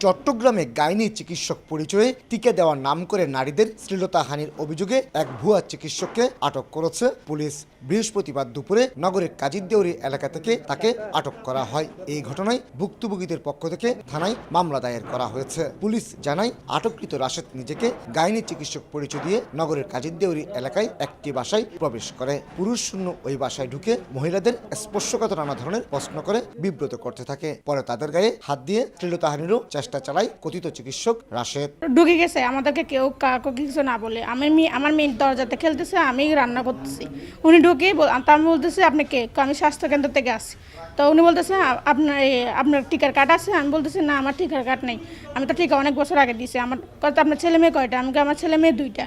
চট্টগ্রামে গাইনি চিকিৎসক পরিচয়ে টিকা দেওয়ার নাম করে নারীদের শ্লীলতাহানির অভিযোগে এক ভুয়া চিকিৎসককে আটক করেছে পুলিশ। বৃহস্পতিবার দুপুরে নগরের কাজীরদেউরি এলাকা থেকে তাকে আটক করা হয়। এই ঘটনায় ভুক্তভোগীদের পক্ষ থেকে থানায় মামলা দায়ের করা হয়েছে। পুলিশ জানায়, আটককৃত রাশেদ নিজেকে গাইনি চিকিৎসক পরিচয় দিয়ে নগরের কাজীরদেউরি এলাকায় একটি বাসায় প্রবেশ করে। পুরুষ শূন্য ওই বাসায় ঢুকে মহিলাদের স্পর্শগত নানা ধরনের প্রশ্ন করে বিব্রত করতে থাকে। পরে তাদের গায়ে হাত দিয়ে শ্লীলতাহানিরও চেষ্টা চালায় কথিত চিকিৎসক রাশেদ। ঢুকে গেছে, আমাদেরকে কেউ কাউকে কিছু না বলে। আমার মেয়ে দরজাতে খেলতেছে, আমি রান্না করতেছি। উনি ঢুকে আমি বলতেছি, আপনি কে? আমি স্বাস্থ্যকেন্দ্র থেকে আসছি। তো উনি বলতেছে, আপনার টিকার কার্ড আছে? আমি বলতেছি, না আমার টিকার কার্ড নেই, আমি তো টিকা অনেক বছর আগে দিয়েছি। আমার কথা, আপনার ছেলে মেয়ে কয়টা? আমি আমার ছেলে মেয়ে 2টা।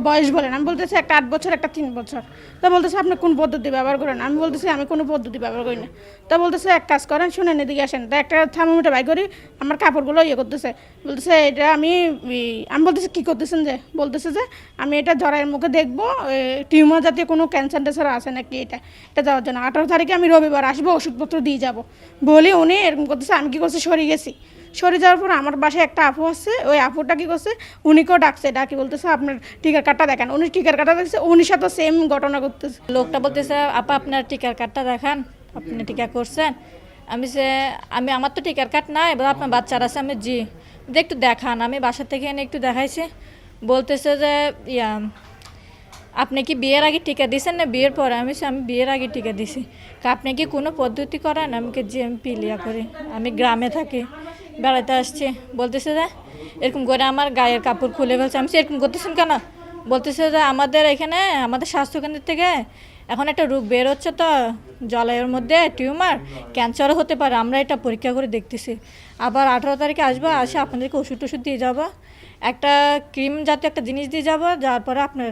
বয়স বলেন? আমি বলতেছি একটা 8 বছর, একটা 3 বছর। তো বলতেছে, আপনি কোন পদ্ধতি ব্যবহার করেন? আমি বলতেছি, আমি কোনো পদ্ধতি ব্যবহার করি না। তো বলতেছে, এক কাজ করেন, শুনেন, এদিকে আসেন। তো একটা থার্মোমিটার বাই করি, আমার কাপড়গুলো করতেছে। বলতেছে, এটা আমি বলতেছি, কী করতেছেন? যে বলতেছে যে আমি এটা জরায়ের মুখে দেখবো টিউমার জাতীয় কোনো ক্যান্সার ট্যান্সার আছে নাকি, এটা যাওয়ার জন্য 18 তারিখে আমি রবিবার আসবো, ওষুধপত্র দিয়ে যাব বলে উনি এরকম করতেছে। আমি কী করছি, সরে গেছি। সরে যাওয়ার পর আমার বাসায় একটা আপু আসছে, ওই আপুটা কী করছে, উনিকেও ডাকছে, ডাকি বলতেছে, আপনার টিকার কার্ডটা দেখান। উনি টিকার কার্ডটা দেখছে, উনির সাথে সেম ঘটনা করতেছে। লোকটা বলতেছে, আপা আপনার টিকার কার্ডটা দেখান, আপনি টিকা করছেন। আমার তো টিকার কার্ড নাই, এবার আপনার বাচ্চার আছে। আমি জি, একটু দেখান। আমি বাসা থেকে এনে একটু দেখাইছি। বলতেছে যে আপনি কি বিয়ের আগে টিকা দিয়েছেন না বিয়ের পরে? আমি বিয়ের আগে টিকা দিছি। আপনি কি কোনো পদ্ধতি করেন? আমাকে জি, আমি পিলিয়া করি, আমি গ্রামে থাকি, বেড়াতে আসছি। বলতেছে যে এরকম করে আমার গায়ের কাপড় খুলে ফেলছে। আমি এরকম করতেছেন কেন? বলতেছে যে আমাদের এখানে, আমাদের স্বাস্থ্যকেন্দ্র থেকে এখন একটা রোগ বের হচ্ছে, তো জলায়ুর মধ্যে টিউমার, ক্যান্সারও হতে পারে, আমরা এটা পরীক্ষা করে দেখতেছি। আবার 18 তারিখে আসবো, আসে আপনাদেরকে ওষুধ দিয়ে যাবো, একটা ক্রিম জাতীয় একটা জিনিস দিয়ে যাবো, যার পরে আপনার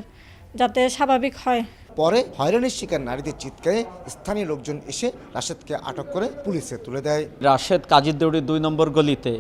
যাতে স্বাভাবিক হয়। পরে হয়রানির শিকার নারীদের চিৎকারে স্থানীয় লোকজন এসে রাশেদকে আটক করে পুলিশে তুলে দেয়। রাশেদ কাজীরদেউরি 2 নম্বর গলিতে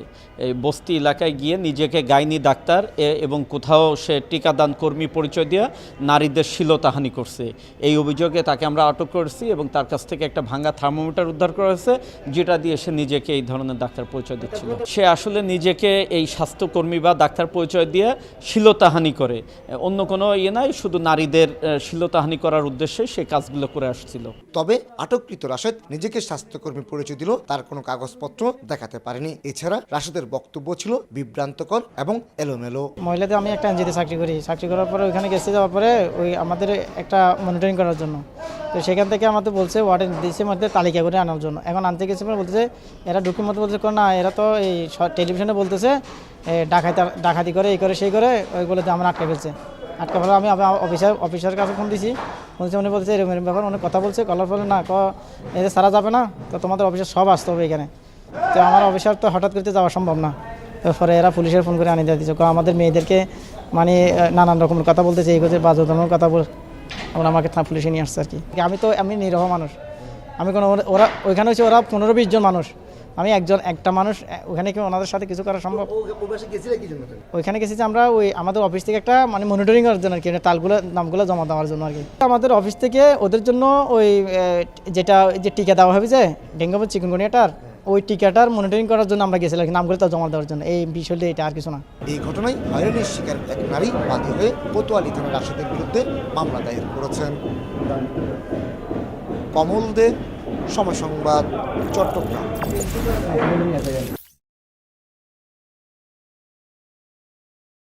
এই বস্তি এলাকায় গিয়ে নিজেকে গাইনি ডাক্তার এবং কোথাও সে টিকাদান কর্মী পরিচয় দিয়ে নারীদের শ্লীলতাহানি করছে। এই অভিযোগে তাকে আমরা আটক করেছি এবং তার কাছ থেকে একটা ভাঙা থার্মোমিটার উদ্ধার করা হয়েছে, যেটা দিয়ে সে নিজেকে এই ধরনের ডাক্তার পরিচয় দিচ্ছিল। সে আসলে নিজেকে এই স্বাস্থ্যকর্মী বা ডাক্তার পরিচয় দিয়ে শ্লীলতাহানি করে, অন্য কোনো নাই, শুধু নারীদের শ্লীলতাহানি করার উদ্দেশ্যে সে কাজগুলো করে আসছিল। তবে আটককৃত রাশেদ নিজেকে স্বাস্থ্যকর্মী পরিচয় দিল, তার কোনো কাগজপত্র দেখাতে পারেনি। এছাড়া রাশেদের বক্তব্য ছিল বিভ্রান্তকর এবং এলোমেলো। মহিলাদের আমি একটা এনজিওতে চাকরি করার পরে ওইখানে গেছে, যাওয়ার পরে ওই আমাদের একটা মনিটরিং করার জন্য, তো সেখান থেকে আমাদের বলছে ওয়ার্ডেন দিয়েছে মধ্যে তালিকা করে আনার জন্য। এখন আনতে গেছে বলতেছে, এরা ঢুকির মধ্যে বলছে না, এরা তো এই টেলিভিশনে বলতেছে ডাকাতি করে, এই করে সেই করে, ওইগুলোতে আমরা আটকে ফেলছে। আটকা ফেলে আমি অফিসারের কাছে ফোন দিছি, উনি বলছে এরকম ব্যাপার, অনেক কথা বলছে। কলার ফলে না এদের সারা যাবে না, তো তোমাদের অফিসার সব আসতে হবে এখানে। তো আমার অফিসার তো হঠাৎ করতে যাওয়া সম্ভব না। তারপরে এরা পুলিশের ফোন করে আনিয়ে দিয়েছে, আমাদের মেয়েদেরকে মানে নানান রকমের কথা বলতেছে, এই করছে, বাজে ধরনের কথা বল, আমরা আমাকে পুলিশে নিয়ে আসছে আর কি। আমি নিরহ মানুষ, আমি কোনো ওরা ওইখানে হচ্ছে ওরা 15-20 জন মানুষ, আমি একটা মানুষ, ওখানে কি ওনাদের সাথে কিছু করা সম্ভব? ওইখানে গেছি যে আমরা ওই আমাদের অফিস থেকে একটা মানে মনিটরিং করার জন্য আর কি, নামগুলো জমা দেওয়ার জন্য আর কি। আমাদের অফিস থেকে ওদের জন্য ওই যে টিকা দেওয়া হবে যে ডেঙ্গু বা চিকুনগুনিয়াটার, ওই টিকাটার মনিটরিং করার জন্য আমরা গেছিলাম, নামগুলো জমা দেওয়ার জন্য। এই বিষয়টা এটা আর কিছু না। এই ঘটনায় হয়রানির শিকার এক নারী বাদী হয়ে কোতোয়ালি থানার রাশেদের বিরুদ্ধে মামলা দায়ের করেছেন। কমল দে, সময় সংবাদ, চট্টগ্রাম।